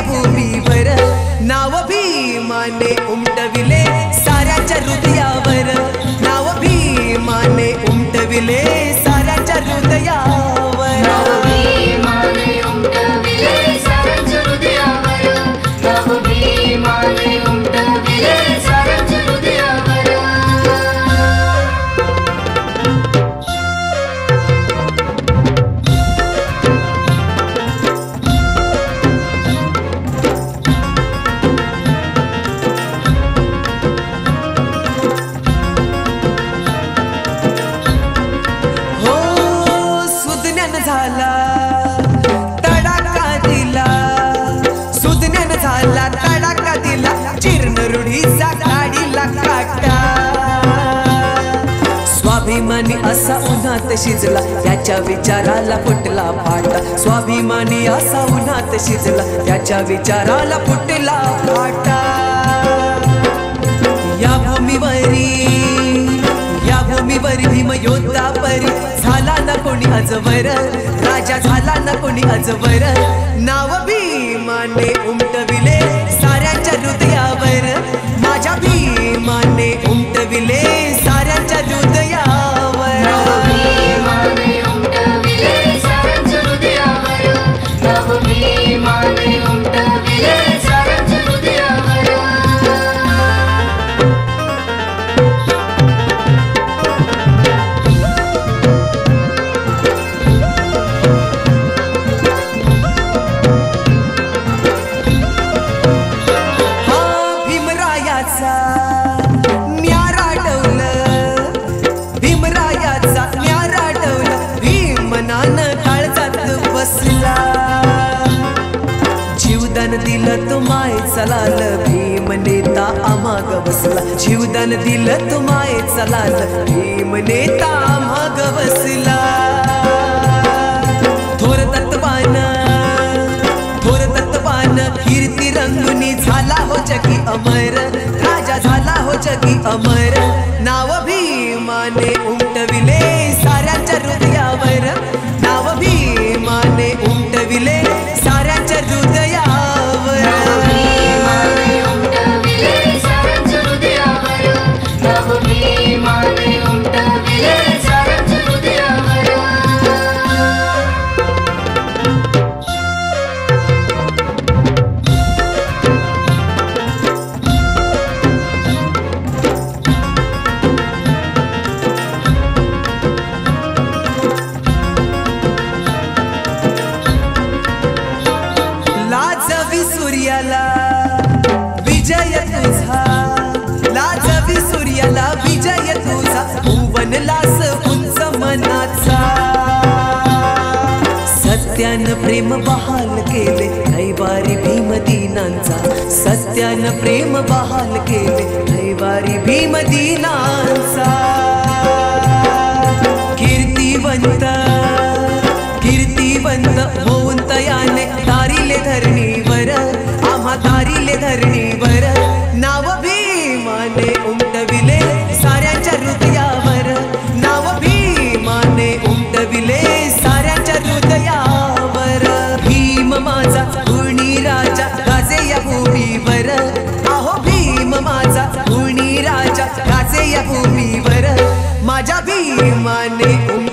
या भूमीवर नाव भीमाने उमटविले साऱ्याच्या हृदयावर नाव भीमाने उमटविले साऱ्याच्या हृदयावर नाव भीमाने उमटविले साऱ्याच्या हृदयावर नाव भीमाने उमटविले साऱ्याच्या हृदयावर झाला तडाका दिला सुज्ञान झाला तडाका दिला जीर्ण रूढीचा काढीला काटा स्वाभिमानी असा उन्हात शिजला त्याच्या विचाराला फुटला फाटा स्वाभिमानी असा उन्हात शिजला त्याच्या विचाराला फुटला फाटा या भूमीवरी भीम योद्धा परी झाला ना कोणी अजवर राजा झाला ना कोणी अजवर नाव भीमाने उमटविले साऱ्याच्या हृदयावर माझ्या भीमाने उमटविले साऱ्याच्या हृदयावर नाव भीमाने उमटविले साऱ्याच्या हृदयावर नाव भीमाने उमटविले साऱ्याच्या हृदयावर जीवदान दिलं तो माय चलाल भीम नेता आम्हाग बसला जीवदान दिलं तो माय चलाल भीम नेता आम्हाग बसला थोर तत्वान कीर्ती रंगुनी झाला हो जगी अमर राजा झाला हो जगी अमर नाव भीमाने उमटविले साऱ्याच्या हृदयावर नाव भीमाने उमटविले साऱ्याच्या हृदयावर नाव भीमाने उमटविले साऱ्याच्या हृदयावर नाव भीमाने उमटविले साऱ्याच्या हृदयावर लाजवी सूर्याला विजय तुझा लाजवी सूर्याला विजय तुझा भुवनलास उंच मनाचा सत्यानं प्रेम बहाल केले रविवारी भीमदीनांचा सत्यानं प्रेम बहाल केले रविवारी भीमदीनांचा कीर्तिवंत होऊन तयाने तारिले धरणीवर आम्हा तारिले धरणीवर नाव भीमाने उमटविले साऱ्याच्या हृदयावर नाव भीमाने उमटविले साऱ्याच्या हृदयावर भीम माझा गुणी राजा गाजे या भूमीवर आहो भीम माझा गुणी राजा गाजे या भूमीवर माझ्या भीमाने